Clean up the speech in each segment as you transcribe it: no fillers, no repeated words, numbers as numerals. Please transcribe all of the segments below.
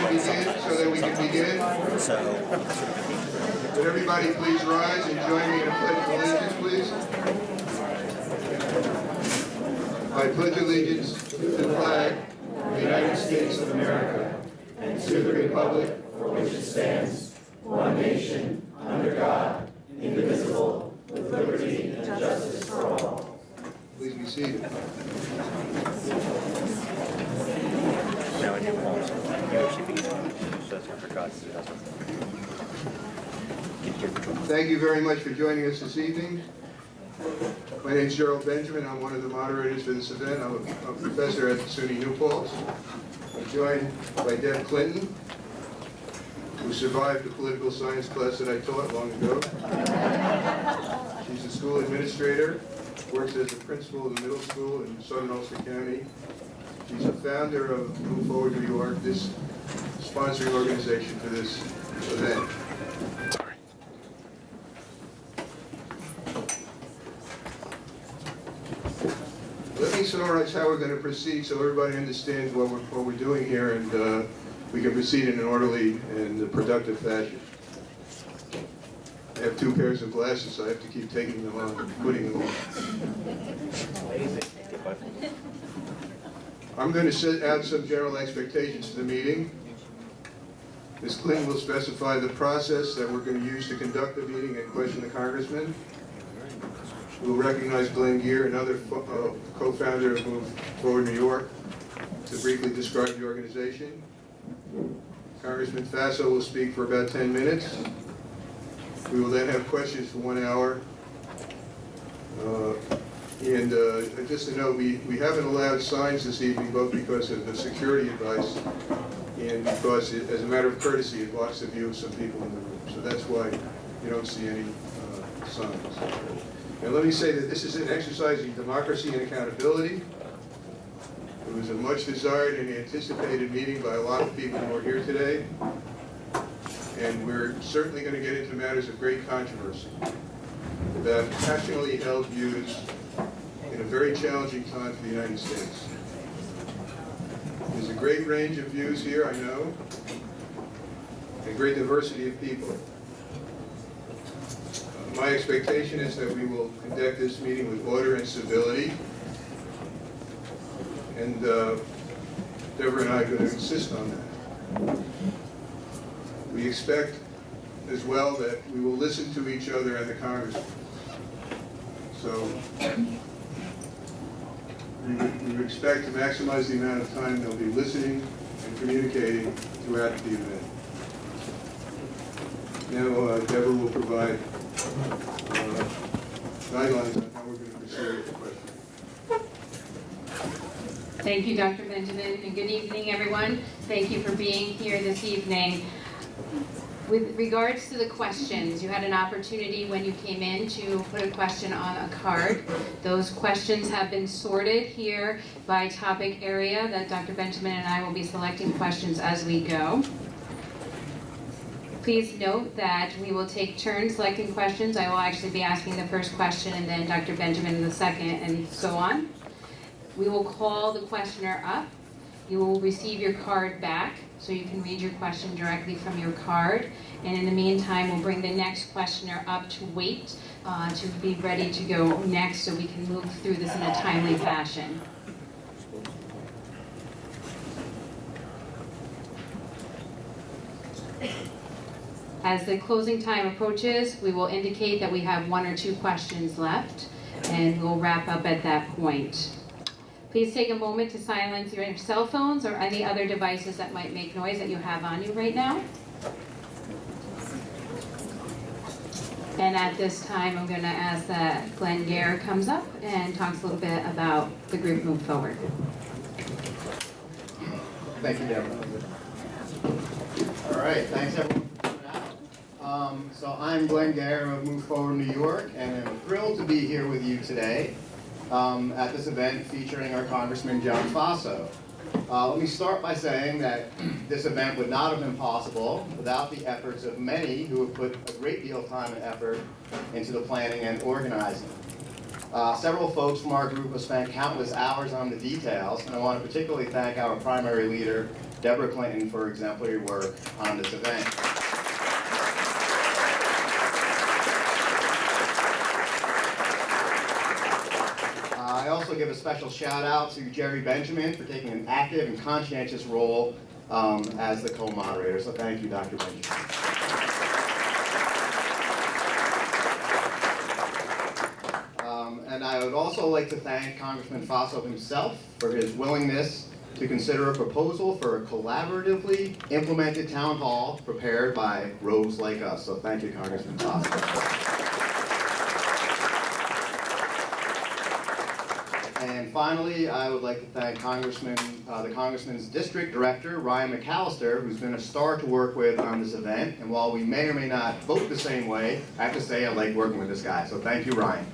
begin, so that we can begin? Would everybody please rise and join me in a pledge of allegiance, please? I pledge allegiance to the flag of the United States of America and to the republic for which it stands, one nation, under God, indivisible, with liberty and justice for all. Please be seated. Thank you very much for joining us this evening. My name is Gerald Benjamin. I'm one of the moderators for this event. I'm a professor at SUNY New Paltz. I'm joined by Deb Clinton, who survived the political science class that I taught long ago. She's a school administrator, works as a principal in the middle school in southern Ulster County. She's a founder of Move Forward New York, this sponsoring organization for this event. Let me summarize how we're going to proceed so everybody understands what we're doing here, and we can proceed in an orderly and productive fashion. I have two pairs of glasses, so I have to keep taking them on and putting them on. I'm going to set out some general expectations for the meeting. Ms. Clinton will specify the process that we're going to use to conduct the meeting and question the Congressman. We'll recognize Glenn Gear, another co-founder of Move Forward New York, to briefly describe the organization. Congressman Faso will speak for about 10 minutes. We will then have questions for 1 hour. Just to note, we haven't allowed signs this evening, both because of the security advice and because, as a matter of courtesy, it blocks the view of some people in the room. So that's why you don't see any signs. And let me say that this is an exercise in democracy and accountability. It was a much desired and anticipated meeting by a lot of people who are here today. And we're certainly going to get into matters of great controversy about passionately held views in a very challenging time for the United States. There's a great range of views here, I know, and a great diversity of people. My expectation is that we will conduct this meeting with order and civility, and Debra and I are going to insist on that. We expect as well that we will listen to each other and the Congressman. So we expect to maximize the amount of time they'll be listening and communicating throughout the event. Now Debra will provide guidelines on how we're going to proceed with the question. Thank you, Dr. Benjamin, and good evening, everyone. Thank you for being here this evening. With regards to the questions, you had an opportunity when you came in to put a question on a card. Those questions have been sorted here by topic area that Dr. Benjamin and I will be selecting questions as we go. Please note that we will take turns selecting questions. I will actually be asking the first question and then Dr. Benjamin the second, and so on. We will call the questioner up. You will receive your card back so you can read your question directly from your card. And in the meantime, we'll bring the next questioner up to wait to be ready to go next so we can move through this in a timely fashion. As the closing time approaches, we will indicate that we have 1 or 2 questions left, and we'll wrap up at that point. Please take a moment to silence your cell phones or any other devices that might make noise that you have on you right now. And at this time, I'm going to ask that Glenn Gear comes up and talks a little bit about the group Move Forward. Thank you, Debra. All right, thanks everyone. So I'm Glenn Gear of Move Forward New York, and I'm thrilled to be here with you today at this event featuring our Congressman John Faso. Let me start by saying that this event would not have been possible without the efforts of many who have put a great deal of time and effort into the planning and organizing. Several folks from our group have spent countless hours on the details, and I want to particularly thank our primary leader, Debra Clinton for exemplary work on this event. I also give a special shout out to Jerry Benjamin for taking an active and conscientious role as the co-moderator. So thank you, Dr. Benjamin. And I would also like to thank Congressman Faso himself for his willingness to consider a proposal for a collaboratively implemented town hall prepared by rogues like us. So thank you, Congressman Faso. And finally, I would like to thank the Congressman's District Director, Ryan McAllister, who's been a star to work with on this event. And while we may or may not vote the same way, I have to say I like working with this guy. So thank you, Ryan.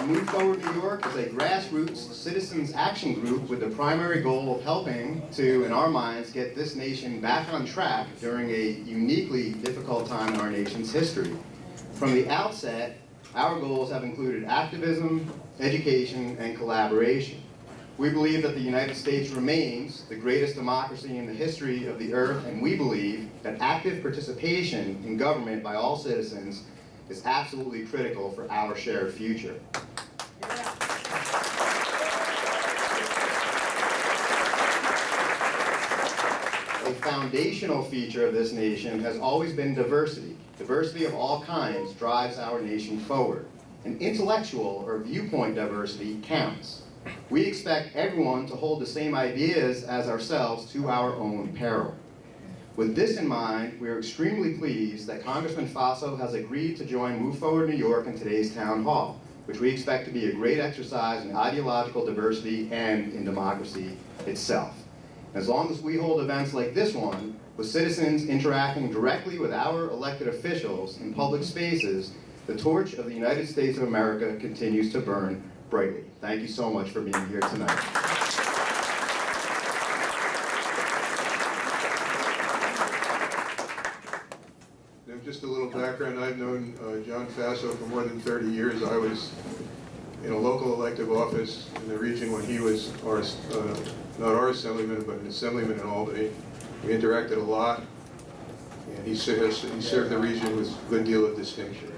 Move Forward New York is a grassroots citizens action group with the primary goal of helping to, in our minds, get this nation back on track during a uniquely difficult time in our nation's history. From the outset, our goals have included activism, education, and collaboration. We believe that the United States remains the greatest democracy in the history of the earth, and we believe that active participation in government by all citizens is absolutely critical for our shared future. A foundational feature of this nation has always been diversity. Diversity of all kinds drives our nation forward. And intellectual or viewpoint diversity counts. We expect everyone to hold the same ideas as ourselves to our own peril. With this in mind, we are extremely pleased that Congressman Faso has agreed to join Move Forward New York in today's town hall, which we expect to be a great exercise in ideological diversity and in democracy itself. As long as we hold events like this one, with citizens interacting directly with our elected officials in public spaces, the torch of the United States of America continues to burn brightly. Thank you so much for being here tonight. Just a little background, I've known John Faso for more than 30 years. I was in a local elective office in the region when he was not our assemblyman, but an assemblyman in Albany. We interacted a lot, and he served the region with a good deal of distinction.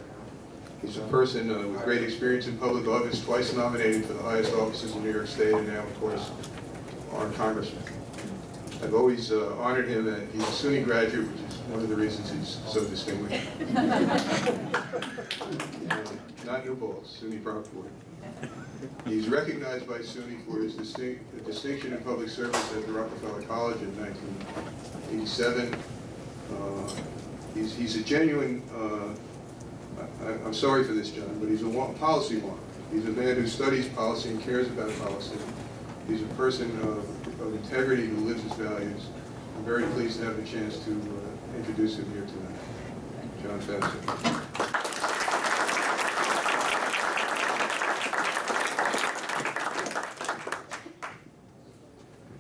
He's a person with great experience in public office, twice nominated for the highest offices in New York State, and now, of course, our congressman. I've always honored him, and he's a SUNY graduate, which is one of the reasons he's so distinguished. Not New Paltz, SUNY Brockport. He's recognized by SUNY for his distinction in public service at the Rockefeller College in 1987. He's a genuine, I'm sorry for this, John, but he's a policy wonk. He's a man who studies policy and cares about policy. He's a person of integrity who lives his values. I'm very pleased to have the chance to introduce him here tonight. John Faso.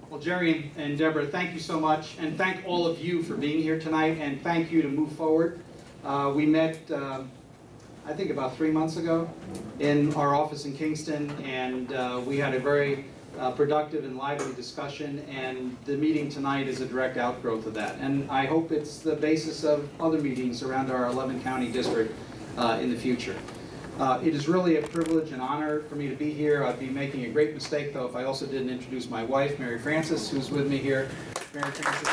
Well, Jerry and Debra, thank you so much, and thank all of you for being here tonight, and thank you to Move Forward. We met, I think about 3 months ago in our office in Kingston, and we had a very productive and lively discussion, and the meeting tonight is a direct outgrowth of that. And I hope it's the basis of other meetings around our 11-county district in the future. It is really a privilege and honor for me to be here. I'd be making a great mistake, though, if I also didn't introduce my wife, Mary Frances, who's with me here. Mary Frances.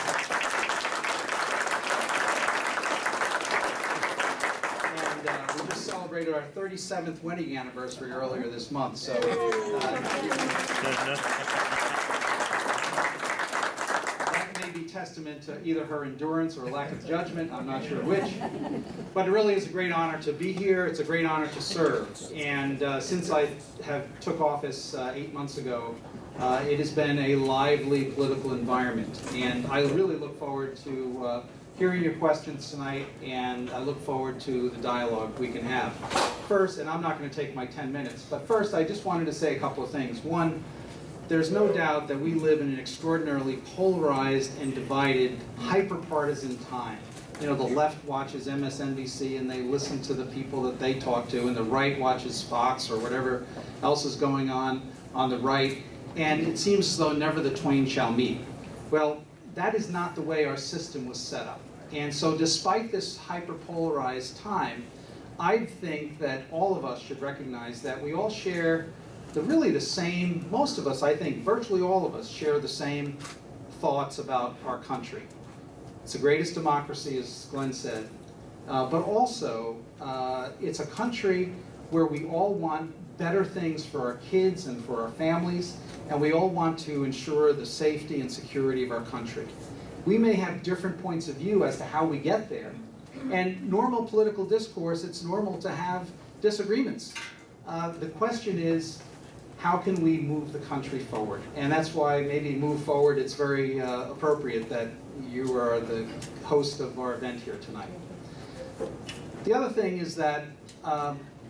And we just celebrated our 37th wedding anniversary earlier this month, so that may be testament to either her endurance or lack of judgment. I'm not sure which. But it really is a great honor to be here. It's a great honor to serve. And since I took office 8 months ago, it has been a lively political environment. And I really look forward to hearing your questions tonight, and I look forward to the dialogue we can have. First, and I'm not going to take my 10 minutes, but first I just wanted to say a couple of things. One, there's no doubt that we live in an extraordinarily polarized and divided, hyper-partisan time. You know, the left watches MSNBC and they listen to the people that they talk to, and the right watches Fox or whatever else is going on. on the right, and it seems as though never the twain shall meet. Well, that is not the way our system was set up. And so despite this hyperpolarized time, I think that all of us should recognize that we all share really the same, most of us, I think, virtually all of us share the same thoughts about our country. It's the greatest democracy, as Glenn said, but also it's a country where we all want better things for our kids and for our families, and we all want to ensure the safety and security of our country. We may have different points of view as to how we get there, and normal political discourse, it's normal to have disagreements. The question is, how can we move the country forward? And that's why maybe move forward, it's very appropriate that you are the host of our event here tonight. The other thing is that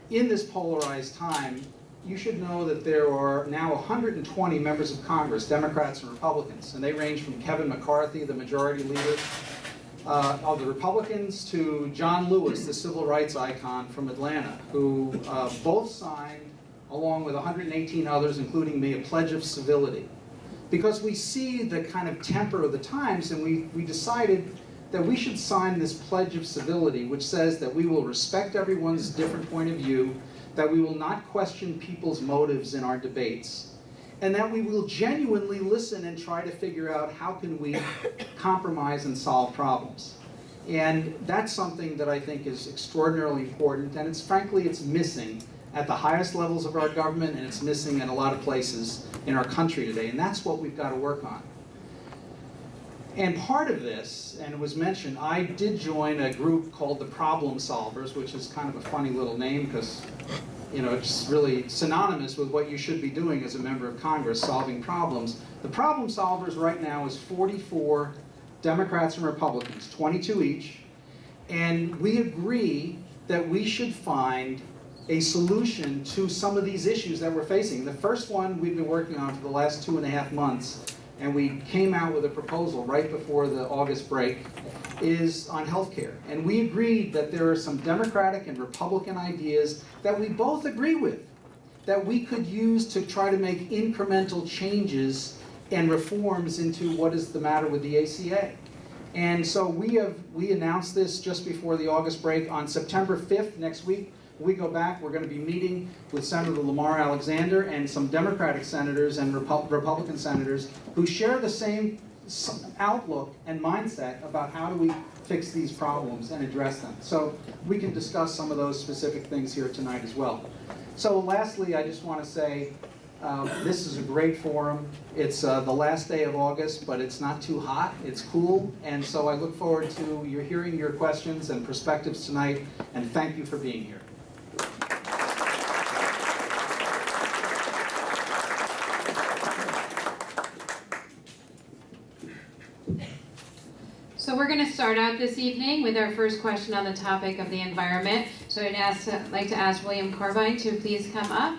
in this polarized time, you should know that there are now 120 members of Congress, Democrats and Republicans, and they range from Kevin McCarthy, the majority leader of the Republicans, to John Lewis, the civil rights icon from Atlanta, who both signed, along with 118 others, including me, a pledge of civility. Because we see the kind of temper of the times, and we decided that we should sign this pledge of civility, which says that we will respect everyone's different point of view, that we will not question people's motives in our debates, and that we will genuinely listen and try to figure out how can we compromise and solve problems. And that's something that I think is extraordinarily important, and frankly, it's missing at the highest levels of our government, and it's missing in a lot of places in our country today, and that's what we've got to work on. And part of this, and it was mentioned, I did join a group called the Problem Solvers, which is kind of a funny little name because, you know, it's really synonymous with what you should be doing as a member of Congress, solving problems. The Problem Solvers right now is 44 Democrats and Republicans, 22 each, and we agree that we should find a solution to some of these issues that we're facing. The first one we've been working on for the last 2.5 months, and we came out with a proposal right before the August break, is on health care. And we agreed that there are some Democratic and Republican ideas that we both agree with, that we could use to try to make incremental changes and reforms into what is the matter with the ACA. And so we announced this just before the August break. On September 5th, next week, we go back, we're going to be meeting with Senator Lamar Alexander and some Democratic senators and Republican senators who share the same outlook and mindset about how do we fix these problems and address them. So we can discuss some of those specific things here tonight as well. So lastly, I just want to say this is a great forum. It's the last day of August, but it's not too hot, it's cool, and so I look forward to hearing your questions and perspectives tonight, and thank you for being here. So we're going to start out this evening with our first question on the topic of the environment. So I'd like to ask William Carbine to please come up.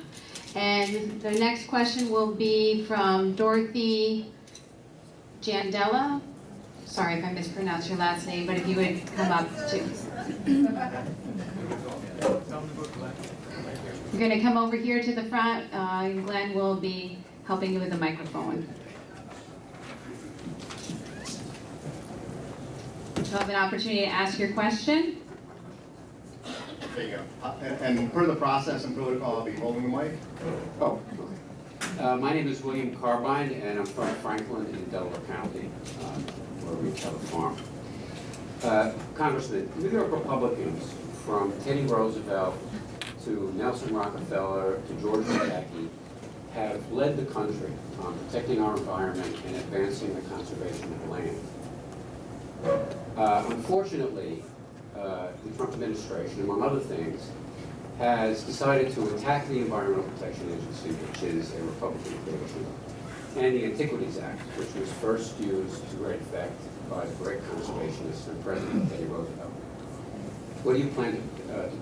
And the next question will be from Dorothy Jandela. Sorry if I mispronounced your last name, but if you would come up too. You're going to come over here to the front, and Glenn will be helping you with the microphone. You'll have an opportunity to ask your question. There you go. And per the process and protocol, I'll be holding the mic. Oh, my name is William Carbine, and I'm from Franklin in Delaware County, where we have a farm. Congressman, New York Republicans, from Teddy Roosevelt to Nelson Rockefeller to George Pataki, have led the country on protecting our environment and advancing the conservation of land. Unfortunately, the Trump administration, among other things, has decided to attack the Environmental Protection Agency, which is a Republican creation, and the Antiquities Act, which was first used to great effect by the great conservationist and President Teddy Roosevelt. What do you plan to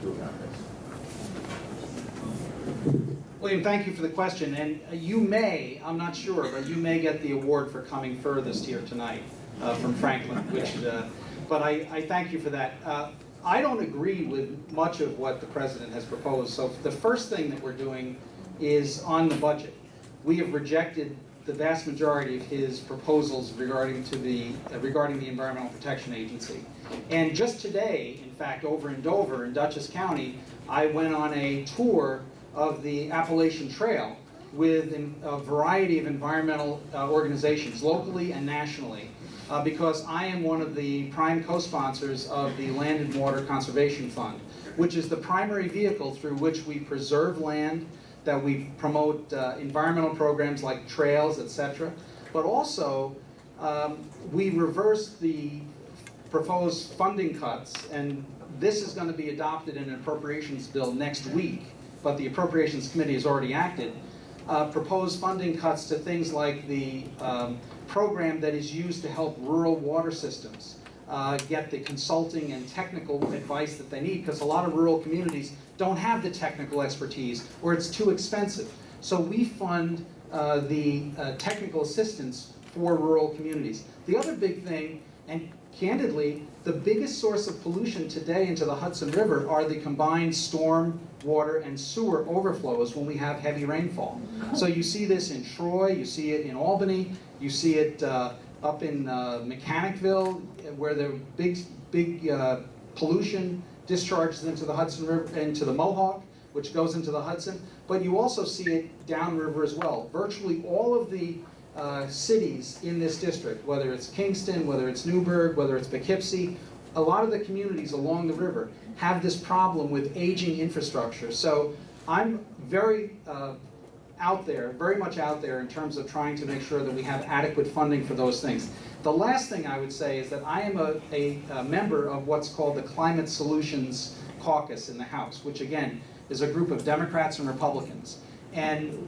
do about this? William, thank you for the question, and you may, I'm not sure, but you may get the award for coming furthest here tonight from Franklin, which, but I thank you for that. I don't agree with much of what the President has proposed, so the first thing that we're doing is on the budget. we have rejected the vast majority of his proposals regarding the Environmental Protection Agency. And just today, in fact, over in Dover, in Dutchess County, I went on a tour of the Appalachian Trail with a variety of environmental organizations, locally and nationally, because I am one of the prime co-sponsors of the Land and Water Conservation Fund, which is the primary vehicle through which we preserve land, that we promote environmental programs like trails, etc. But also, we reverse the proposed funding cuts, and this is going to be adopted in an appropriations bill next week, but the Appropriations Committee has already acted. Proposed funding cuts to things like the program that is used to help rural water systems get the consulting and technical advice that they need, because a lot of rural communities don't have the technical expertise, or it's too expensive. So we fund the technical assistance for rural communities. The other big thing, and candidly, the biggest source of pollution today into the Hudson River are the combined storm, water, and sewer overflows when we have heavy rainfall. So you see this in Troy, you see it in Albany, you see it up in Mechanicville, where there are big pollution discharges into the Hudson River, into the Mohawk, which goes into the Hudson. But you also see it downriver as well. Virtually all of the cities in this district, whether it's Kingston, whether it's Newburgh, whether it's Poughkeepsie, a lot of the communities along the river have this problem with aging infrastructure. So I'm very out there, very much out there in terms of trying to make sure that we have adequate funding for those things. The last thing I would say is that I am a member of what's called the Climate Solutions Caucus in the House, which again is a group of Democrats and Republicans. And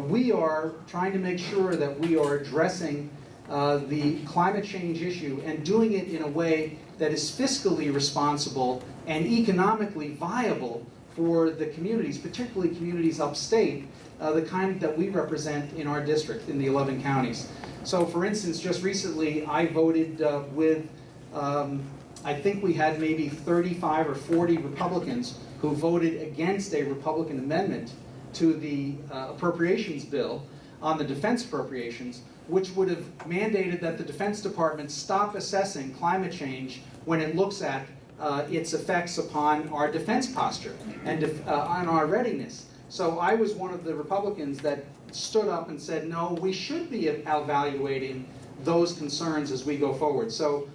we are trying to make sure that we are addressing the climate change issue and doing it in a way that is fiscally responsible and economically viable for the communities, particularly communities upstate, the kind that we represent in our district, in the 11 counties. So for instance, just recently I voted with, I think we had maybe 35 or 40 Republicans who voted against a Republican amendment to the appropriations bill on the defense appropriations, which would have mandated that the Defense Department stop assessing climate change when it looks at its effects upon our defense posture and on our readiness. So I was one of the Republicans that stood up and said, no, we should be evaluating those concerns as we go forward. So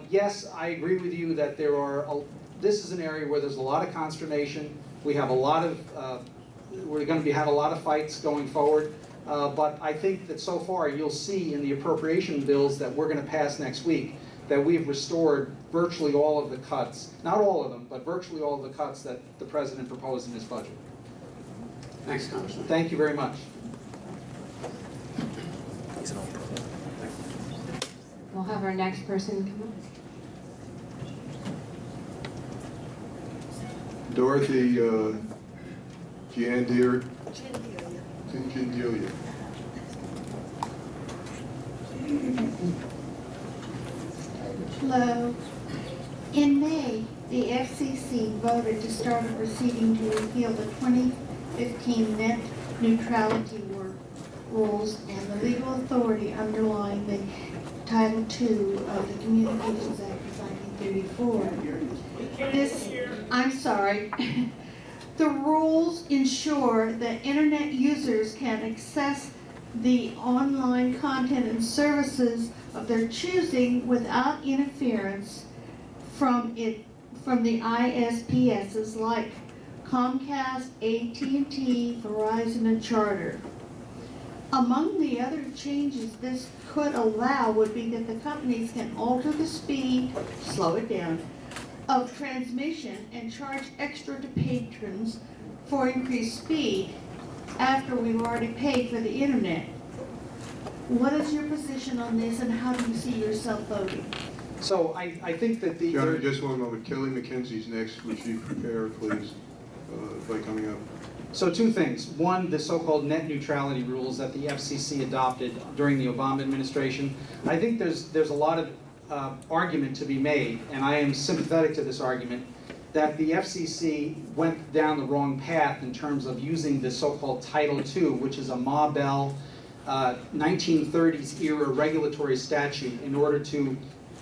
yes, I agree with you that this is an area where there's a lot of consternation. We have a lot of, we're going to have a lot of fights going forward. But I think that so far you'll see in the appropriation bills that we're going to pass next week that we've restored virtually all of the cuts, not all of them, but virtually all of the cuts that the President proposed in his budget. Thanks, Congressman. Thank you very much. We'll have our next person come up. Dorothy Gendelia. Hello. In May, the FCC voted to start a proceeding to repeal the 2015 net neutrality rules and the legal authority underlying the Title II of the Communications Act of 1934. I'm sorry. The rules ensure that internet users can access the online content and services of their choosing without interference from the ISPs like Comcast, AT&T, Verizon, and Charter. Among the other changes this could allow would be that the companies can alter the speed, slow it down, of transmission and charge extra to patrons for increased speed after we've already paid for the internet. What is your position on this, and how do you see yourself voting? So I think that the... John, just one moment. Kelly McKenzie's next. Would you prepare, please, by coming up? So two things. One, the so-called net neutrality rules that the FCC adopted during the Obama administration. I think there's a lot of argument to be made, and I am sympathetic to this argument, that the FCC went down the wrong path in terms of using the so-called Title II, which is a Ma Bell 1930s era regulatory statute in order to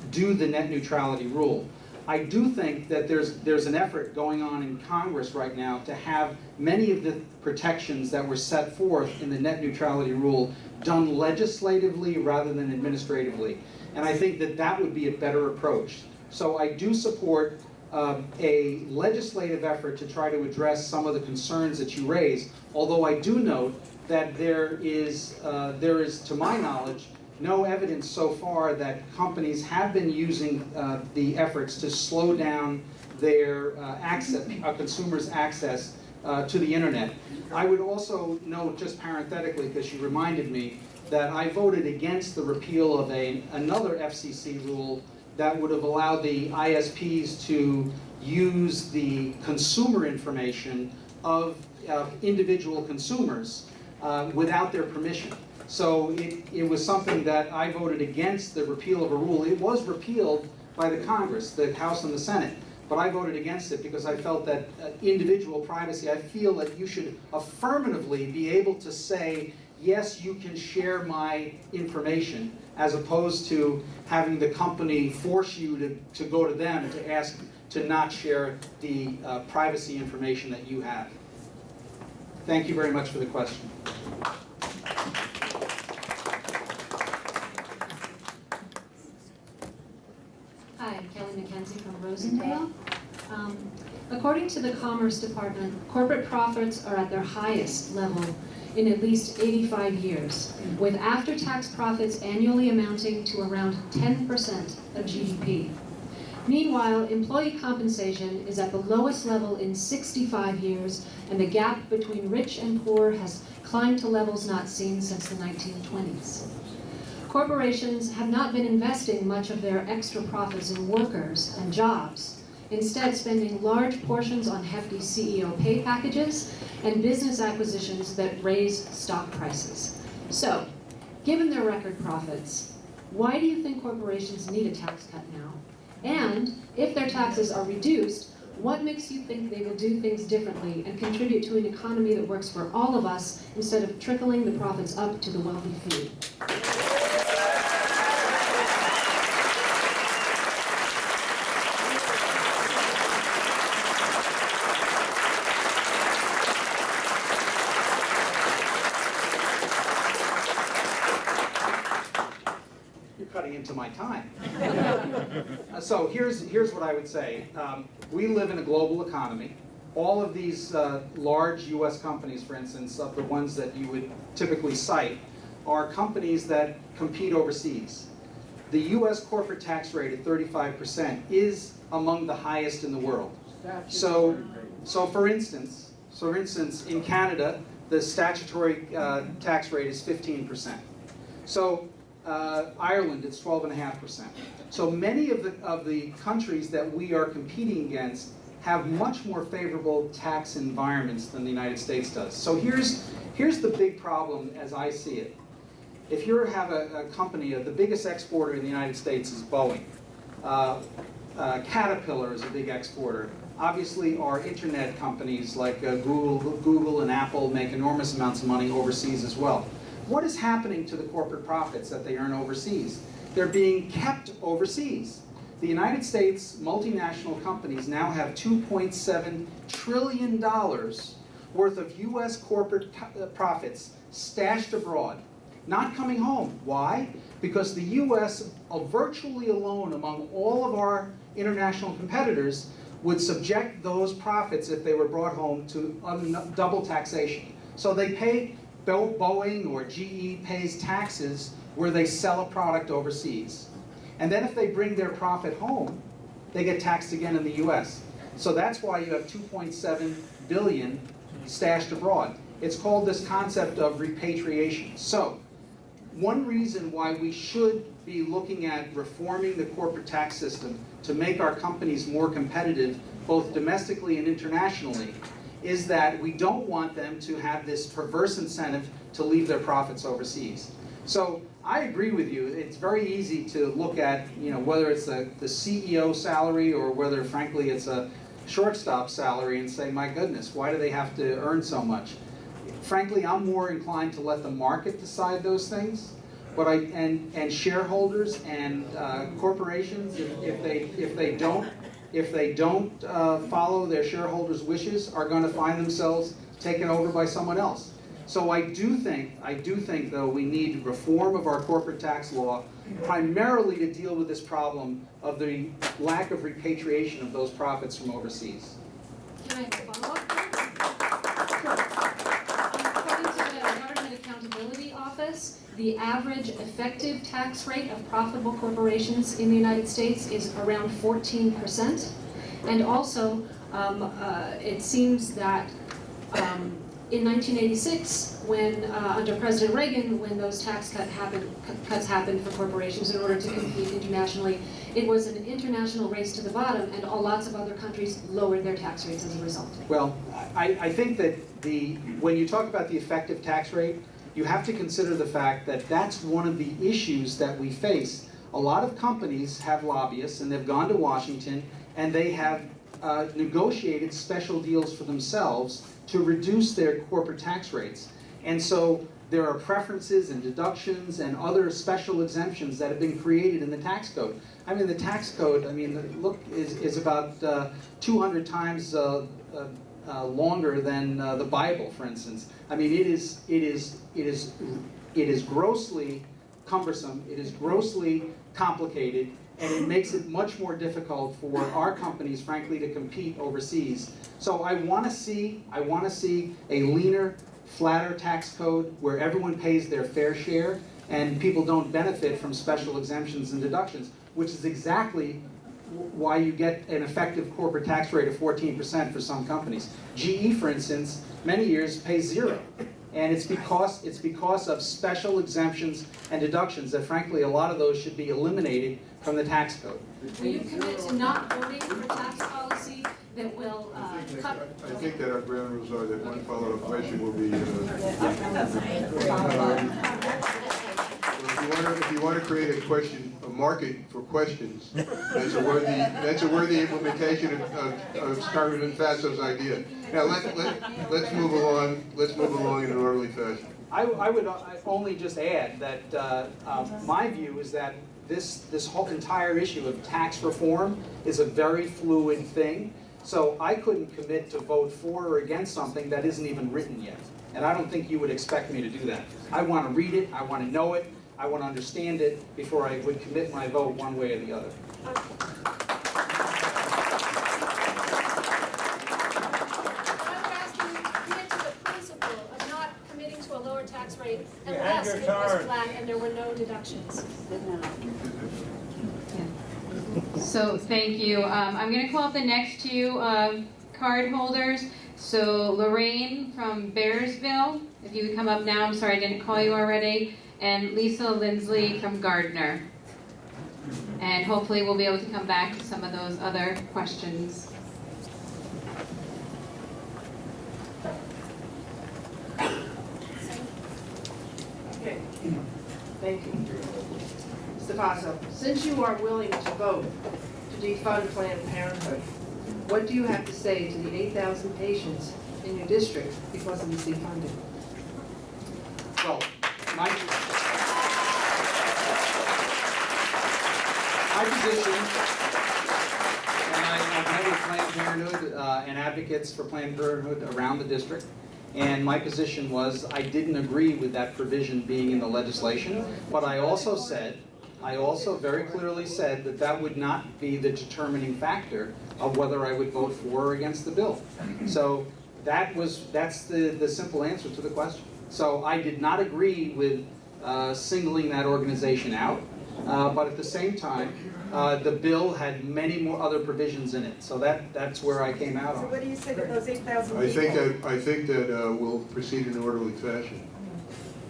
do the net neutrality rule. I do think that there's an effort going on in Congress right now to have many of the protections that were set forth in the net neutrality rule done legislatively rather than administratively. And I think that that would be a better approach. So I do support a legislative effort to try to address some of the concerns that you raise, although I do note that there is, to my knowledge, no evidence so far that companies have been using the efforts to slow down their consumers' access to the internet. I would also note, just parenthetically, because you reminded me, that I voted against the repeal of another FCC rule that would have allowed the ISPs to use the consumer information of individual consumers without their permission. So it was something that I voted against the repeal of a rule. It was repealed by the Congress, the House and the Senate, but I voted against it because I felt that individual privacy, I feel that you should affirmatively be able to say, yes, you can share my information, as opposed to having the company force you to go to them to ask to not share the privacy information that you have. Thank you very much for the question. Hi, Kelly McKenzie from Rosendale. According to the Commerce Department, corporate profits are at their highest level in at least 85 years, with after-tax profits annually amounting to around 10% of GDP. Meanwhile, employee compensation is at the lowest level in 65 years, and the gap between rich and poor has climbed to levels not seen since the 1920s. Corporations have not been investing much of their extra profits in workers and jobs, instead spending large portions on hefty CEO pay packages and business acquisitions that raise stock prices. So, given their record profits, why do you think corporations need a tax cut now? And if their taxes are reduced, what makes you think they will do things differently and contribute to an economy that works for all of us instead of trickling the profits up to the wealthy few? Cutting into my time. So here's what I would say. We live in a global economy. All of these large U.S. companies, for instance, of the ones that you would typically cite, are companies that compete overseas. The U.S. corporate tax rate at 35% is among the highest in the world. So for instance, in Canada, the statutory tax rate is 15%. So Ireland, it's 12.5%. So many of the countries that we are competing against have much more favorable tax environments than the United States does. So here's the big problem as I see it. If you have a company, the biggest exporter in the United States is Boeing. Caterpillar is a big exporter. Obviously, our internet companies like Google and Apple make enormous amounts of money overseas as well. What is happening to the corporate profits that they earn overseas? They're being kept overseas. The United States multinational companies now have $2.7 trillion worth of U.S. corporate profits stashed abroad, not coming home. Why? Because the U.S. virtually alone among all of our international competitors would subject those profits, if they were brought home, to double taxation. So they pay, Boeing or GE pays taxes where they sell a product overseas. And then if they bring their profit home, they get taxed again in the US. So that's why you have 2.7 billion stashed abroad. It's called this concept of repatriation. So one reason why we should be looking at reforming the corporate tax system to make our companies more competitive, both domestically and internationally, is that we don't want them to have this perverse incentive to leave their profits overseas. So I agree with you. It's very easy to look at, whether it's the CEO salary or whether, frankly, it's a shortstop salary and say, my goodness, why do they have to earn so much? Frankly, I'm more inclined to let the market decide those things. But and shareholders and corporations, if they don't follow their shareholders' wishes, are going to find themselves taken over by someone else. So I do think though we need reform of our corporate tax law, primarily to deal with this problem of the lack of repatriation of those profits from overseas. Can I have a follow-up? According to the Government Accountability Office, the average effective tax rate of profitable corporations in the United States is around 14%. And also, it seems that in 1986, when under President Reagan, when those tax cuts happened for corporations in order to compete internationally, it was an international race to the bottom, and lots of other countries lowered their tax rates as a result. Well, I think that when you talk about the effective tax rate, you have to consider the fact that that's one of the issues that we face. A lot of companies have lobbyists, and they've gone to Washington, and they have negotiated special deals for themselves to reduce their corporate tax rates. And so there are preferences and deductions and other special exemptions that have been created in the tax code. I mean, the tax code, look, is about 200 times longer than the Bible, for instance. I mean, it is grossly cumbersome. It is grossly complicated, and it makes it much more difficult for our companies, frankly, to compete overseas. So I want to see a leaner, flatter tax code where everyone pays their fair share and people don't benefit from special exemptions and deductions, which is exactly why you get an effective corporate tax rate of 14% for some companies. GE, for instance, many years pays 0. And it's because of special exemptions and deductions that, frankly, a lot of those should be eliminated from the tax code. Will you commit to not voting for tax policy that will cut? I think that our ground rules are that one follow-up question will be. If you want to create a market for questions, that's a worthy implementation of Congressman Faso's idea. Now let's move along. Let's move along in an orderly fashion. I would only just add that my view is that this whole entire issue of tax reform is a very fluid thing. So I couldn't commit to vote for or against something that isn't even written yet. And I don't think you would expect me to do that. I want to read it. I want to know it. I want to understand it before I would commit my vote one way or the other. I'm asking you to commit to the principle of not committing to a lower tax rate unless it was flat and there were no deductions. So thank you. I'm going to call up the next two card holders. So Lorraine from Bearsville, if you would come up now. I'm sorry I didn't call you already. And Lisa Lindsley from Gardner. And hopefully we'll be able to come back to some of those other questions. Okay, thank you. Mr. Faso, since you are willing to vote to defund Planned Parenthood, what do you have to say to the 8,000 patients in your district because of this defunding? Well, my position, and I've met with Planned Parenthood and advocates for Planned Parenthood around the district, and my position was I didn't agree with that provision being in the legislation, but I also very clearly said that that would not be the determining factor of whether I would vote for or against the bill. So that's the simple answer to the question. So I did not agree with singling that organization out, but at the same time, the bill had many more other provisions in it. So that's where I came out on. So what do you say to those 8,000 I people? think that we'll proceed in an orderly fashion.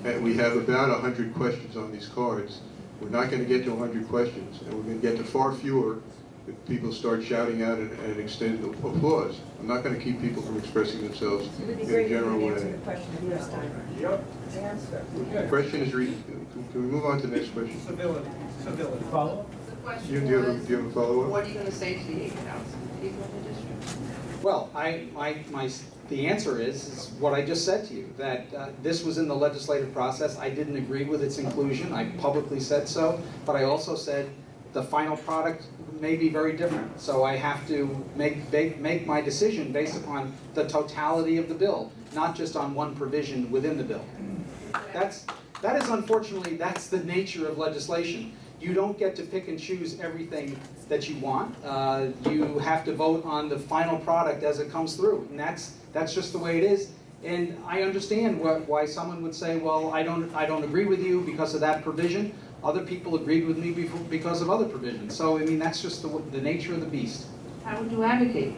And we have about 100 questions on these cards. We're not going to get to 100 questions, and we're going to get to far fewer if people start shouting out and extend applause. I'm not going to keep people from expressing themselves It would be in great a if you general could answer way. the question the first time. Answer. The question is, can we move on to the next question? Civility. Follow-up? The question Do you have a follow-up? What are you going to say to the 8,000 people in the district? Well, the answer is what I just said to you, that this was in the legislative process. I didn't agree with its inclusion. I publicly said so, but I also said the final product may be very different. So I have to make my decision based upon the totality of the bill, not just on one provision within the bill. That is unfortunately, that's the nature of legislation. You don't get to pick and choose everything that you want. You have to vote on the final product as it comes through, and that's just the way it is. And I understand why someone would say, well, I don't agree with you because of that provision. Other people agreed with me because of other provisions. So, I mean, that's just the nature of the beast. How would you advocate?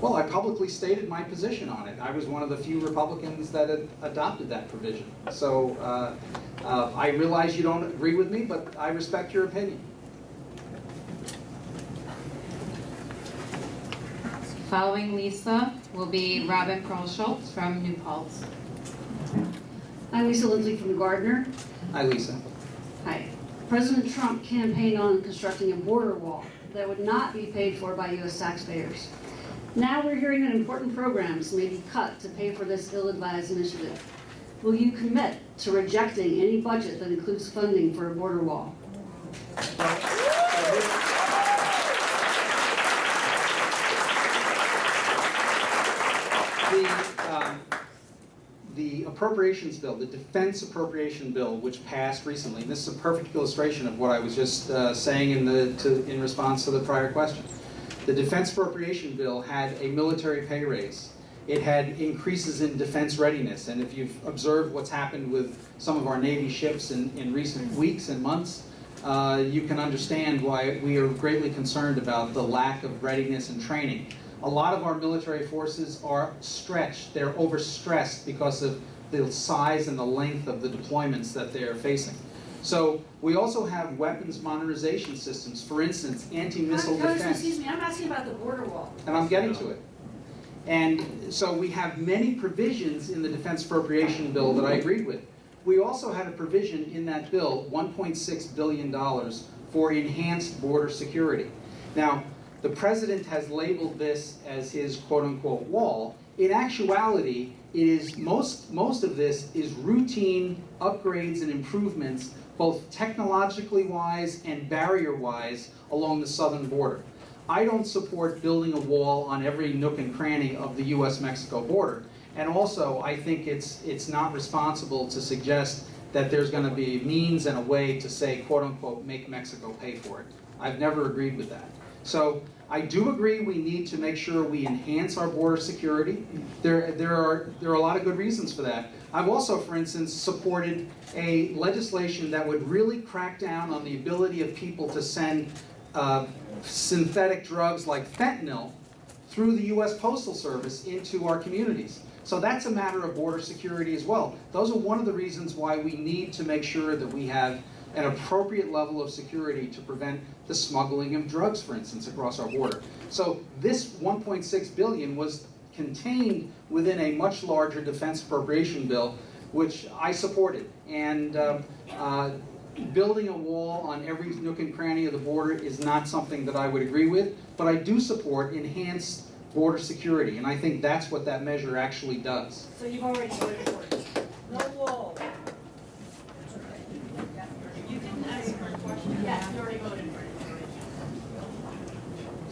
Well, I publicly stated my position on it. I was one of the few Republicans that had adopted that provision. So I realize you don't agree with me, but I respect your opinion. Following Lisa will be Robin Pearl-Schultz from New Paltz. I'm Lisa Lindsay from Gardner. Hi, Lisa. Hi. President Trump campaigned on constructing a border wall that would not be paid for by U.S. taxpayers. Now we're hearing that important programs may be cut to pay for this ill-advised initiative. Will you commit to rejecting any budget that includes funding for a border wall? The appropriations bill, the defense appropriation bill, which passed recently, and this is a perfect illustration of what I was just saying in response to the prior question. The defense appropriation bill had a military pay raise. It had increases in defense readiness, and if you've observed what's happened with some of our Navy ships in recent weeks and months, you can understand why we are greatly concerned about the lack of readiness and training. A lot of our military forces are stretched, they're overstressed because of the size and the length of the deployments that they're facing. So we also have weapons modernization systems, for instance, anti-missile defense. Excuse me, I'm asking about the border wall. And I'm getting to it. And so we have many provisions in the defense appropriation bill that I agreed with. We also had a provision in that bill, $1.6 billion for enhanced border security. Now, the president has labeled this as his quote-unquote wall. In actuality, it is most of this is routine upgrades and improvements, both technologically wise and barrier wise, along the southern border. I don't support building a wall on every nook and cranny of the U.S.-Mexico border. And also, I think it's not responsible to suggest that there's going to be means and a way to say, quote-unquote, make Mexico pay for it. I've never agreed with that. So I do agree we need to make sure we enhance our border security. There are a lot of good reasons for that. I've also, for instance, supported a legislation that would really crack down on the ability of people to send synthetic drugs like fentanyl through the U.S. Postal Service into our communities. So that's a matter of border security as well. Those are one of the reasons why we need to make sure that we have an appropriate level of security to prevent the smuggling of drugs, for instance, across our border. So this $1.6 billion was contained within a much larger defense appropriation bill, which I supported. And building a wall on every nook and cranny of the border is not something that I would agree with, but I do support enhanced border security, and I think that's what that measure actually does. So you've already voted for it? No wall. You didn't ask for a question. Yes, you already voted for it.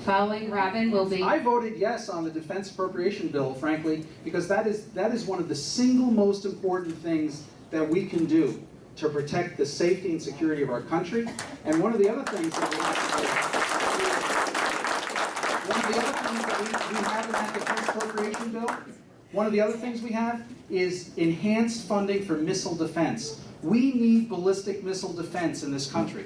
Following Robin will be... I voted yes on the defense appropriation bill, frankly, because that is one of the single most important things that we can do to protect the safety and security of our country. And one of the other things that we have in that defense appropriation bill, one of the other things we have is enhanced funding for missile defense. We need ballistic missile defense in this country.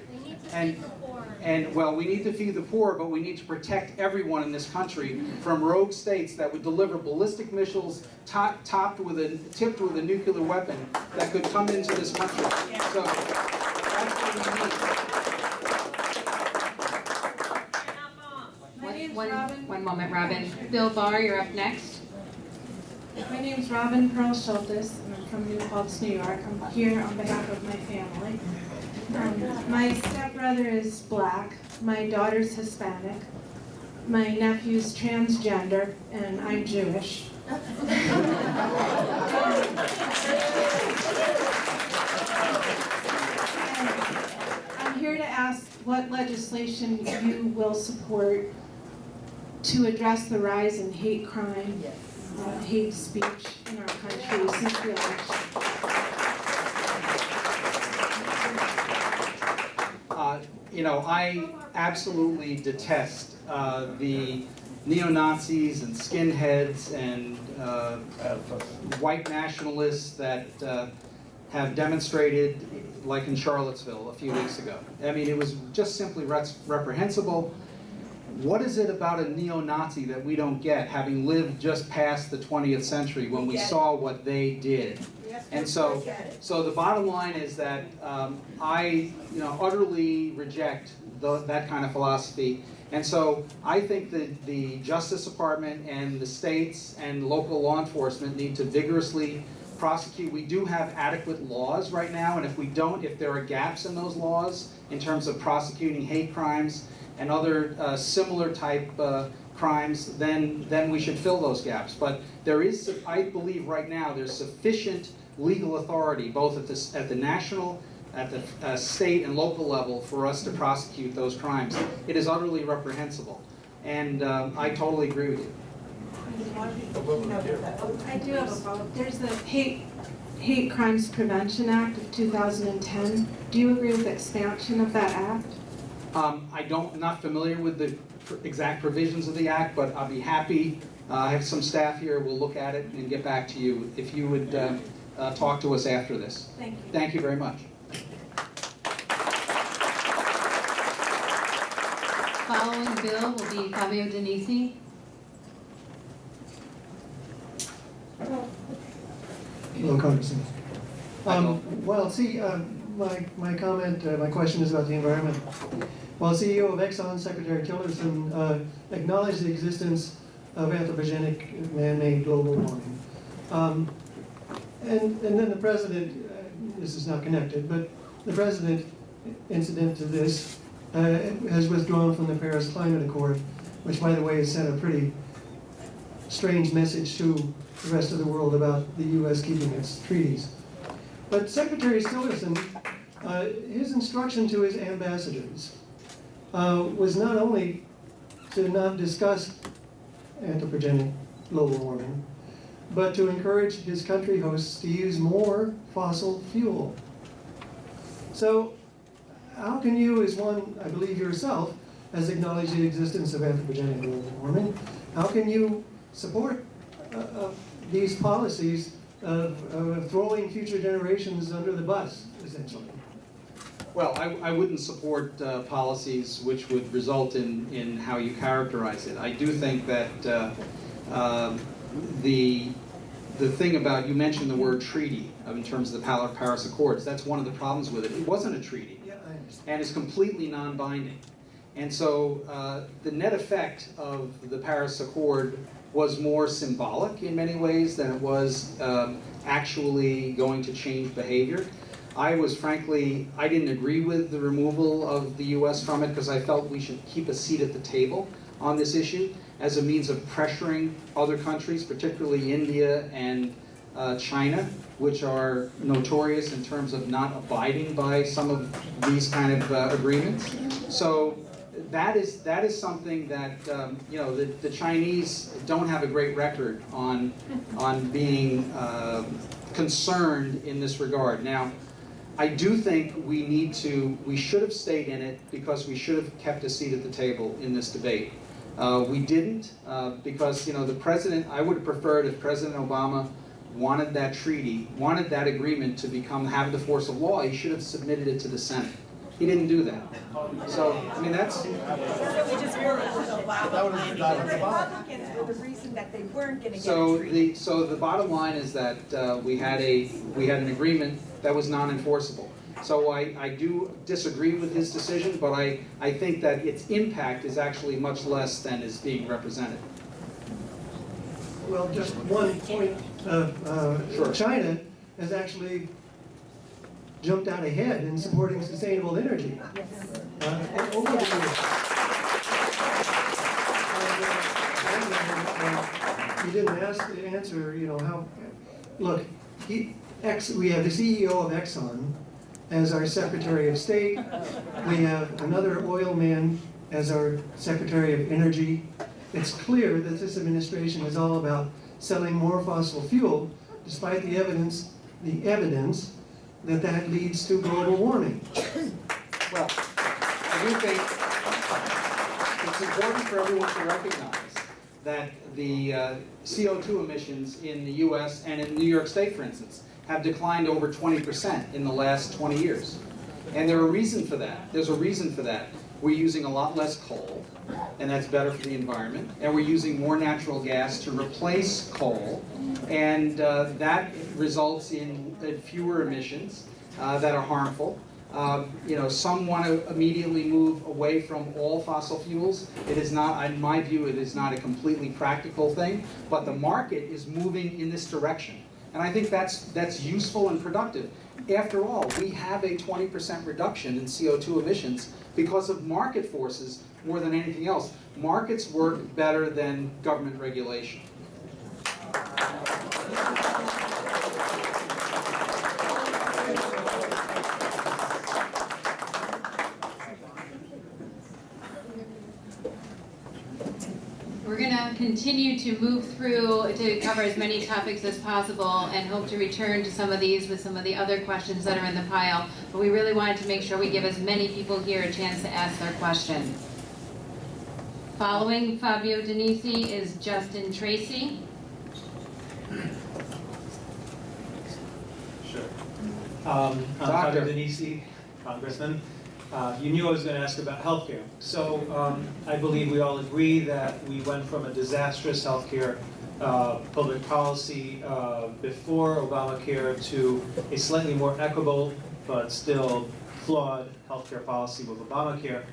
And well, we need to feed the poor, but we need to protect everyone in this country from rogue states that would deliver ballistic missiles tipped with a nuclear weapon that could come into this country. So that's what we need. One moment, Robin. Bill Barr, you're up next. My name is Robin Pearl-Schultz, and I'm from New Paltz, New York. I'm here on behalf of my family. My stepbrother is black. My daughter's Hispanic. My nephew's transgender, and I'm Jewish. I'm here to ask what legislation you will support to address the rise in hate crime, hate speech in our country since the election. I absolutely detest the neo-Nazis and skinheads and white nationalists that have demonstrated, like in Charlottesville a few weeks ago. I mean, it was just simply reprehensible. What is it about a neo-Nazi that we don't get, having lived just past the 20th century when we saw what they did? And so the bottom line is that I utterly reject that kind of philosophy. And so I think that the Justice Department and the states and local law enforcement need to vigorously prosecute. We do have adequate laws right now, and if there are gaps in those laws in terms of prosecuting hate crimes and other similar type crimes, then we should fill those gaps. But there is, I believe right now, there's sufficient legal authority, both at the national, at the state and local level, for us to prosecute those crimes. It is utterly reprehensible, and I totally agree with you. I do have a follow-up. There's the Hate Crimes Prevention Act of 2010. Do you agree with the expansion of that act? I'm not familiar with the exact provisions of the act, but I'll be happy. I have some staff here. We'll look at it and get back to you if you would talk to us after this. Thank you. Thank you very much. Following Bill will be Fabio Denisi. Hello, Congressman. Well, see, my comment, my question is about the environment. While CEO of Exxon, Secretary Tillerson, acknowledged the existence of anthropogenic man-made global warming. And then the president, this is not connected, but the president, incident to this, has withdrawn from the Paris Climate Accord, which, by the way, has sent a pretty strange message to the rest of the world about the U.S. keeping its treaties. But Secretary Tillerson, his instruction to his ambassadors was not only to not discuss anthropogenic global warming, but to encourage his country hosts to use more fossil fuel. So how can you, as one, I believe yourself, has acknowledged the existence of anthropogenic global warming, how can you support these policies of throwing future generations under the bus, essentially? Well, I wouldn't support policies which would result in how you characterize it. I do think that the thing about, you mentioned the word treaty in terms of the Paris Accords. That's one of the problems with it. It wasn't a treaty, and it's completely non-binding. And so the net effect of the Paris Accord was more symbolic in many ways than it was actually going to change behavior. I didn't agree with the removal of the U.S. from it because I felt we should keep a seat at the table on this issue as a means of pressuring other countries, particularly India and China, which are notorious in terms of not abiding by some of these kind of agreements. So that is something that the Chinese don't have a great record on being concerned in this regard. Now, I do think we should have stayed in it because we should have kept a seat at the table in this debate. We didn't because the president, I would have preferred if President Obama wanted that treaty, wanted that agreement to have the force of law, he should have submitted it to the Senate. He didn't do that. So, I mean, that's... So the bottom line is that we had an agreement that was non-enforceable. So I do disagree with his decision, but I think that its impact is actually much less than is being represented. Well, just one point. Sure. China has actually jumped out ahead in supporting sustainable energy. Over the years. you didn't answer, you know, how, look, we have the CEO of Exxon as our Secretary of State. We have another oil man as our Secretary of Energy. It's clear that this administration is all about selling more fossil fuel, despite the evidence that that leads to global warming. Well, I do think it's important for everyone to recognize that the CO2 emissions in the US and in New York State, for instance, have declined over 20% in the last 20 years. And there are reasons for that. There's a reason for that. We're using a lot less coal, and that's better for the environment. And we're using more natural gas to replace coal, and that results in fewer emissions that are harmful. You know, some want to immediately move away from all fossil fuels. It is not, in my view, it is not a completely practical thing, but the market is moving in this direction. And I think that's useful and productive. After all, we have a 20% reduction in CO2 emissions because of market forces more than anything else. Markets work better than government regulation. We're going to continue to move through to cover as many topics as possible and hope to return to some of these with some of the other questions that are in the pile. But we really wanted to make sure we give as many people here a chance to ask their question. Following Fabio Denisi is Justin Tracy. Sure. I'm Fabio Denisi, Congressman. You knew I was going to ask about healthcare. So I believe we all agree that we went from a disastrous healthcare public policy before Obamacare to a slightly more equitable but still flawed healthcare policy with Obamacare.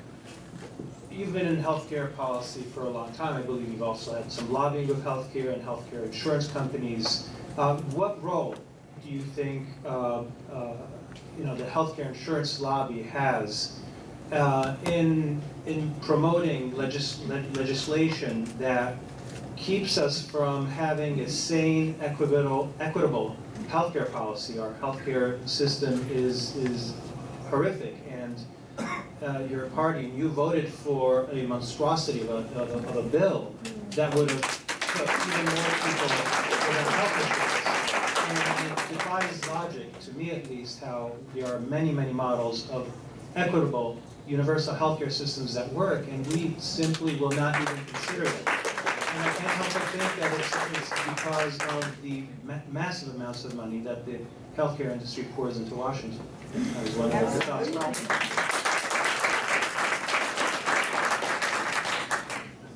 You've been in healthcare policy for a long time. I believe you've also had some lobbying with healthcare and healthcare insurance companies. What role do you think you know, the healthcare insurance lobby has in promoting legislation that keeps us from having a sane, equitable healthcare policy? Our healthcare system is horrific, and your party, you voted for a monstrosity of a bill that would have put even more people without health insurance. And it defies logic, to me at least, how there are many, many models of equitable universal healthcare systems that work, and we simply will not even consider it. And I can't help but think that it's because of the massive amounts of money that the healthcare industry pours into Washington. I was wondering what your thoughts were.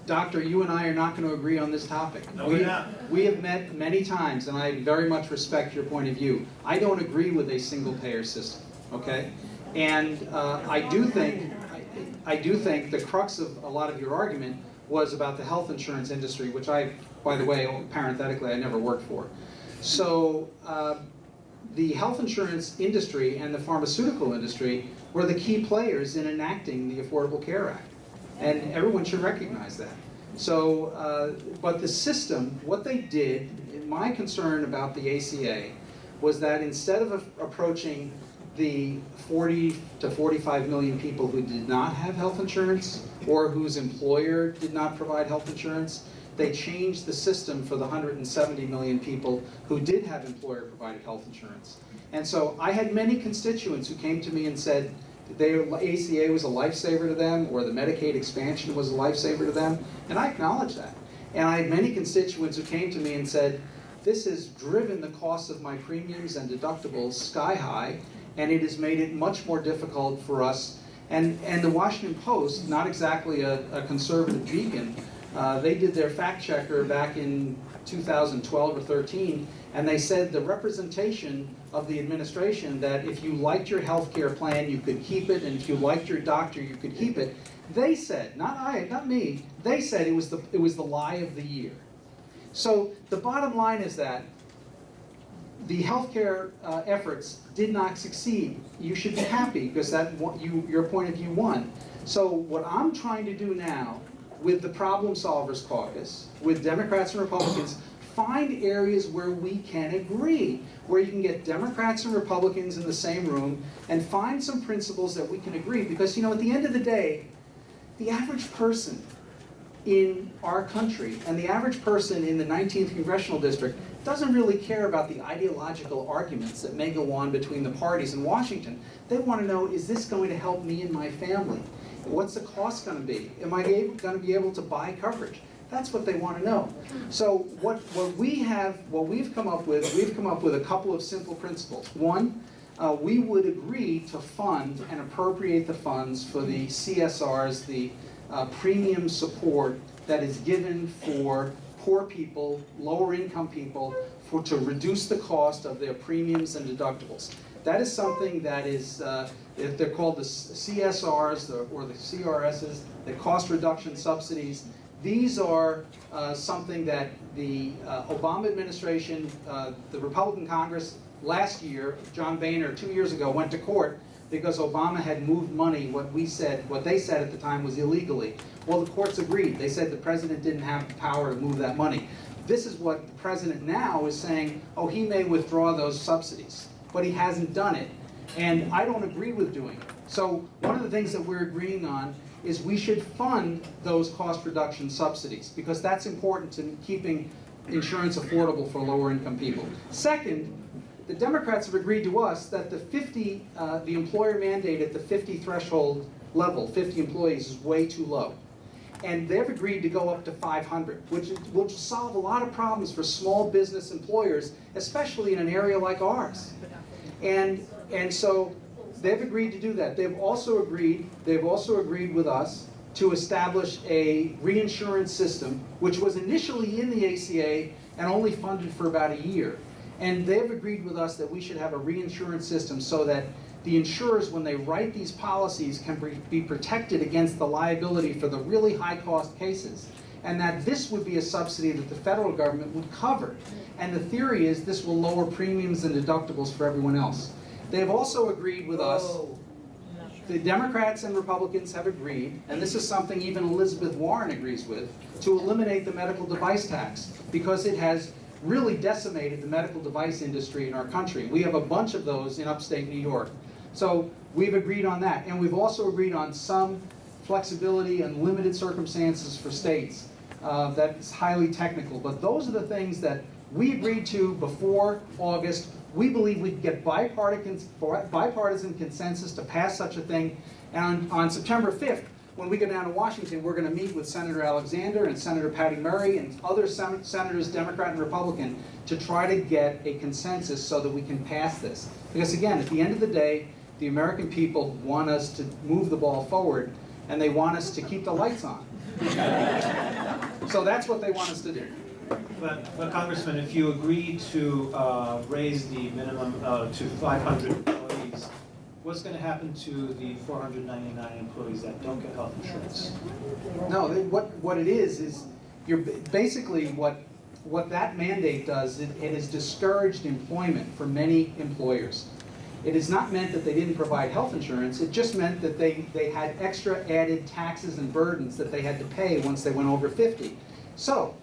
Doctor, you and I are not going to agree on this topic. No, we're not. We have met many times, and I very much respect your point of view. I don't agree with a single-payer system, okay? And I do think the crux of a lot of your argument was about the health insurance industry, which I, by the way, parenthetically, I never worked for. So the health insurance industry and the pharmaceutical industry were the key players in enacting the Affordable Care Act. And everyone should recognize that. So, but the system, what they did, my concern about the ACA was that instead of approaching the 40 to 45 million people who did not have health insurance or whose employer did not provide health insurance, they changed the system for the 170 million people who did have employer-provided health insurance. And so I had many constituents who came to me and said, their ACA was a lifesaver to them, or the Medicaid expansion was a lifesaver to them, and I acknowledge that. And I had many constituents who came to me and said, this has driven the cost of my premiums and deductibles sky high, and it has made it much more difficult for us. And the Washington Post, not exactly a conservative beacon, they did their fact checker back in 2012 or 13, and they said the representation of the administration that if you liked your health care plan, you could keep it, and if you liked your doctor, you could keep it. They said, not me, they said it was the lie of the year. So the bottom line is that the healthcare efforts did not succeed. You should be happy because your point of view won. So what I'm trying to do now, with the Problem Solvers Caucus, with Democrats and Republicans, find areas where we can agree, where you can get Democrats and Republicans in the same room and find some principles that we can agree. Because, at the end of the day, the average person in our country and the average person in the 19th Congressional District doesn't really care about the ideological arguments that may go on between the parties in Washington. They want to know, is this going to help me and my family? What's the cost going to be? Am I going to be able to buy coverage? That's what they want to know. So what we've come up with, a couple of simple principles. One, we would agree to fund and appropriate the funds for the CSRs, the premium support that is given for poor people, lower income people, to reduce the cost of their premiums and deductibles. That is something that is, they're called the CSRs or the CRSs, the cost reduction subsidies. These are something that the Obama administration, the Republican Congress last year, John Boehner 2 years ago, went to court because Obama had moved money, what they said at the time was illegally. Well, the courts agreed. They said the president didn't have the power to move that money. This is what the president now is saying, oh, he may withdraw those subsidies, but he hasn't done it. And I don't agree with doing it. So one of the things that we're agreeing on is we should fund those cost reduction subsidies because that's important to keeping insurance affordable for lower income people. Second, the Democrats have agreed to us that the employer mandate at the 50 threshold level, 50 employees, is way too low. And they've agreed to go up to 500, which will solve a lot of problems for small business employers, especially in an area like ours. And so they've agreed to do that. They've also agreed with us to establish a reinsurance system, which was initially in the ACA and only funded for about a year. And they've agreed with us that we should have a reinsurance system so that the insurers, when they write these policies, can be protected against the liability for the really high-cost cases, and that this would be a subsidy that the federal government would cover. And the theory is this will lower premiums and deductibles for everyone else. They've also agreed with us, the Democrats and Republicans have agreed, and this is something even Elizabeth Warren agrees with, to eliminate the medical device tax because it has really decimated the medical device industry in our country. We have a bunch of those in upstate New York. So we've agreed on that. And we've also agreed on some flexibility and limited circumstances for states. That's highly technical. But those are the things that we agreed to before August. We believe we can get bipartisan consensus to pass such a thing. And on September 5th, when we go down to Washington, we're going to meet with Senator Alexander and Senator Patty Murray and other senators, Democrat and Republican, to try to get a consensus so that we can pass this. Because again, at the end of the day, the American people want us to move the ball forward, and they want us to keep the lights on. So that's what they want us to do. But Congressman, if you agree to raise the minimum to 500 employees, what's going to happen to the 499 employees that don't get health insurance? No, what it is you're basically what that mandate does. It has discouraged employment for many employers. It has not meant that they didn't provide health insurance. It just meant that they had extra added taxes and burdens that they had to pay once they went over 50. So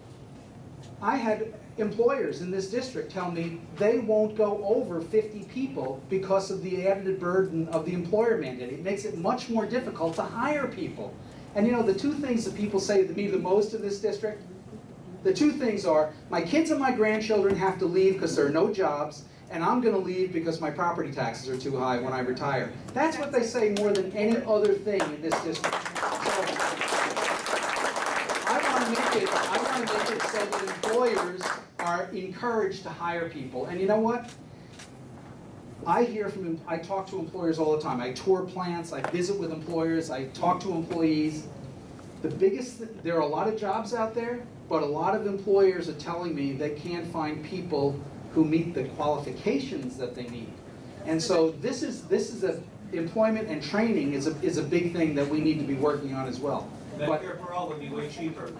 I had employers in this district tell me they won't go over 50 people because of the added burden of the employer mandate. It makes it much more difficult to hire people. And the two things that people say to me the most in this district, the two things are, my kids and my grandchildren have to leave because there are no jobs, and I'm going to leave because my property taxes are too high when I retire. That's what they say more than any other thing in this district. So, I want to make it so that employers are encouraged to hire people. And you know what? I talk to employers all the time. I tour plants, I visit with employers, I talk to employees. There are a lot of jobs out there, but a lot of employers are telling me they can't find people who meet the qualifications that they need. And so this is employment and training is a big thing that we need to be working on as well. Medicare for all would be way cheaper.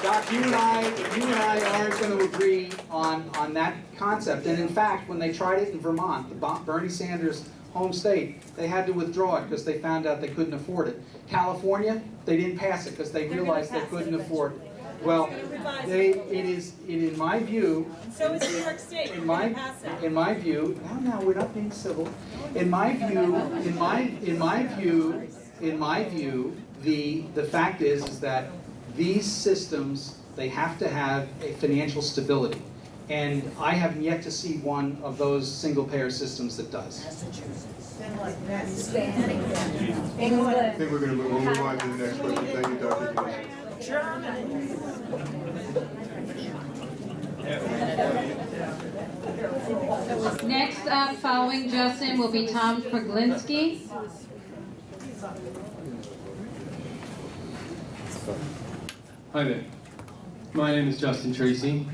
Doc, you and I aren't going to agree on that concept. And in fact, when they tried it in Vermont, Bernie Sanders home state, they had to withdraw it because they found out they couldn't afford it. California, they didn't pass it because they realized they couldn't afford it. Well, in my view. So is New York State. In my view, no, we're not being civil. In my view, the fact is that these systems, they have to have a financial stability. And I haven't yet to see one of those single-payer systems that does. I think we're going to move on to the next question. Thank you, Dr. Gerald. Next up, following Justin, will be Tom Proglinski. Hi there. My name is Justin Tracy.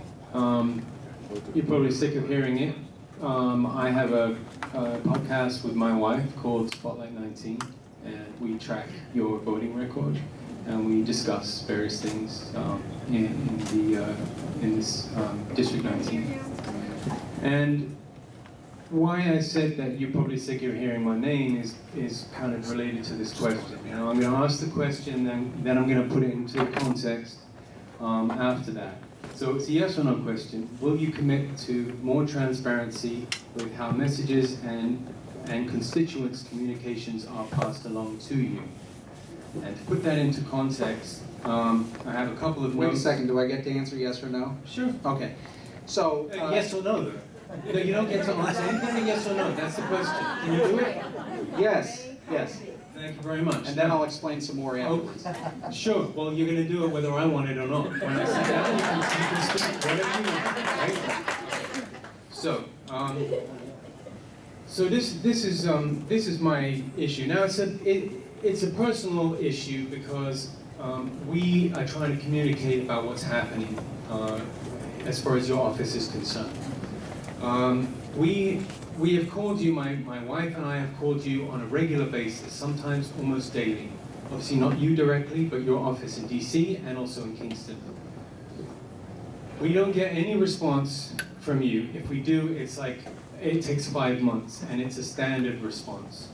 You're probably sick of hearing it. I have a podcast with my wife called Spotlight 19, and we track your voting record, and we discuss various things in this District 19. And why I said that you're probably sick of hearing my name is kind of related to this question. You know, I'm going to ask the question, then I'm going to put it into context after that. So it's a yes or no question. Will you commit to more transparency with how messages and constituents' communications are passed along to you? And to put that into context, I have a couple of notes. Wait a second, do I get to answer yes or no? Sure. Okay. So yes or no? No, you don't get to answer anything yes or no. That's the question. Can you do it? Yes. Yes. Thank you very much. And then I'll explain some more afterwards. Oh, sure. Well, you're going to do it whether I want it or not. When I sit down, you can speak whatever you want. Right? So this is my issue. Now it's a personal issue because we are trying to communicate about what's happening as far as your office is concerned. We have called you, my wife and I have called you on a regular basis, sometimes almost daily. Obviously not you directly, but your office in DC and also in Kingston. We don't get any response from you. If we do, it's like, it takes 5 months, and it's a standard response.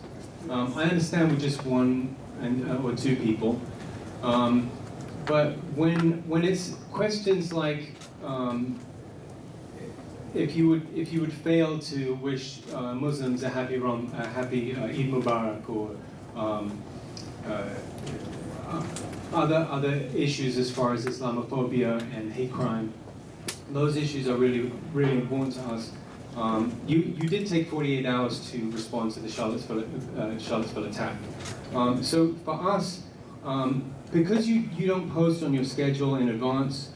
I understand we're just one or two people, but when it's questions like, if you would fail to wish Muslims a happy Eid Mubarak, or other issues as far as Islamophobia and hate crime, those issues are really, really important to us. You did take 48 hours to respond to the Charlottesville attack. So for us, because you don't post on your schedule in advance,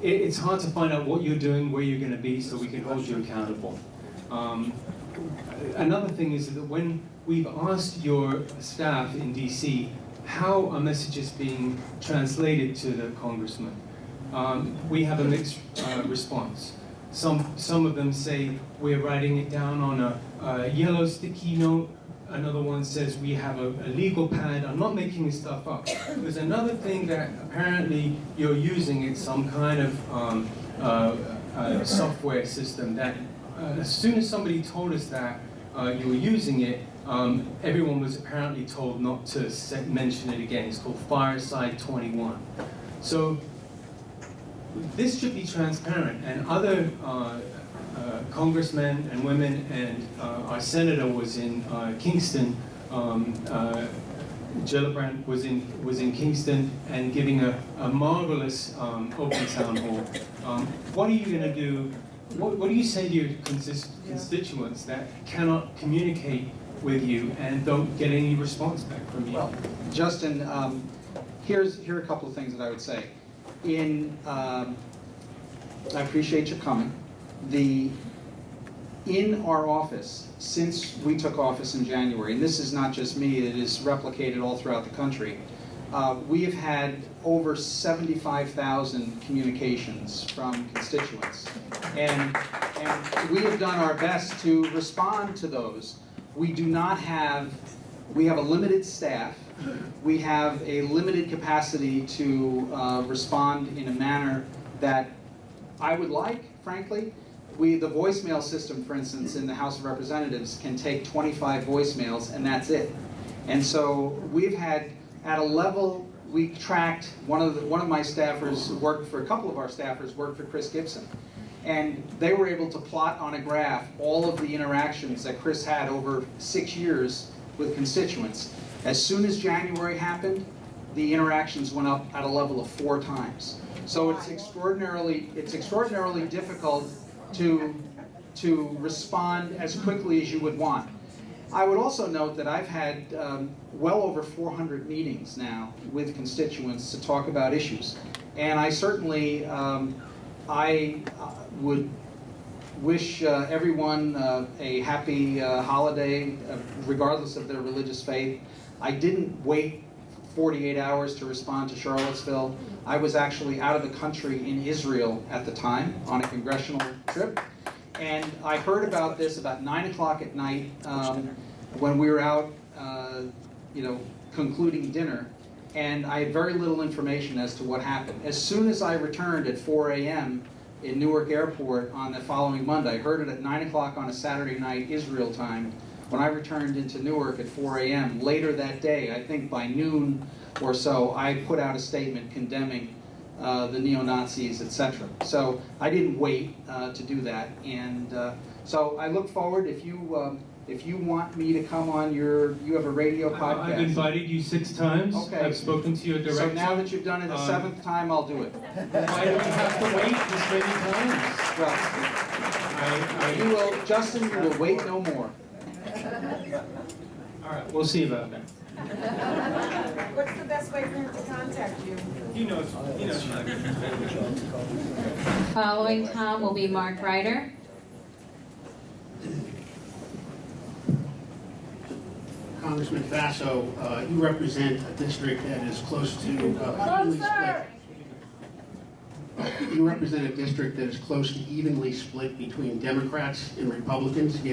it's hard to find out what you're doing, where you're going to be, so we can hold you accountable. Another thing is that when we've asked your staff in DC how a message is being translated to the congressman, we have a mixed response. Some of them say we're writing it down on a yellow sticky note. Another one says we have a legal pad. I'm not making this stuff up. There's another thing that apparently you're using. It's some kind of software system that as soon as somebody told us that you were using it, everyone was apparently told not to mention it again. It's called Fireside 21. So this should be transparent, and other congressmen and women, and our senator was in Kingston. Gillibrand was in Kingston and giving a marvelous open town hall. What are you going to do? What do you say to your constituents that cannot communicate with you and don't get any response back from you? Well, Justin, here are a couple of things that I would say. I appreciate your coming. In our office, since we took office in January, and this is not just me, it is replicated all throughout the country, we have had over 75,000 communications from constituents. And we have done our best to respond to those. We have a limited staff. We have a limited capacity to respond in a manner that I would like, frankly. the voicemail system, for instance, in the House of Representatives can take 25 voicemails and that's it. And so we've had, at a level, we tracked, one of my staffers worked for, a couple of our staffers worked for Chris Gibson. And they were able to plot on a graph all of the interactions that Chris had over 6 years with constituents. As soon as January happened, the interactions went up at a level of 4 times. So it's extraordinarily difficult to respond as quickly as you would want. I would also note that I've had well over 400 meetings now with constituents to talk about issues. And I certainly, I would wish everyone a happy holiday, regardless of their religious faith. I didn't wait 48 hours to respond to Charlottesville. I was actually out of the country in Israel at the time on a congressional trip. And I heard about this about 9 o'clock at night when we were out, concluding dinner. And I had very little information as to what happened. As soon as I returned at 4 a.m. in Newark Airport on the following Monday, I heard it at 9 o'clock on a Saturday night, Israel time. When I returned into Newark at 4 a.m., later that day, I think by noon or so, I put out a statement condemning the neo-Nazis, etc. So I didn't wait to do that. And so I look forward, if you want me to come on you have a radio podcast. I've invited you 6 times. Okay. I've spoken to your director. So now that you've done it a 7th time, I'll do it. Why do we have to wait this many times? Well, you will, Justin, you will wait no more. All right, we'll see about that. What's the best way for him to contact you? He knows. Following Tom will be Mark Ryder. Congressman Faso, you represent a district that is close to evenly split. You represent a district that is close to evenly split between Democrats and Republicans, yet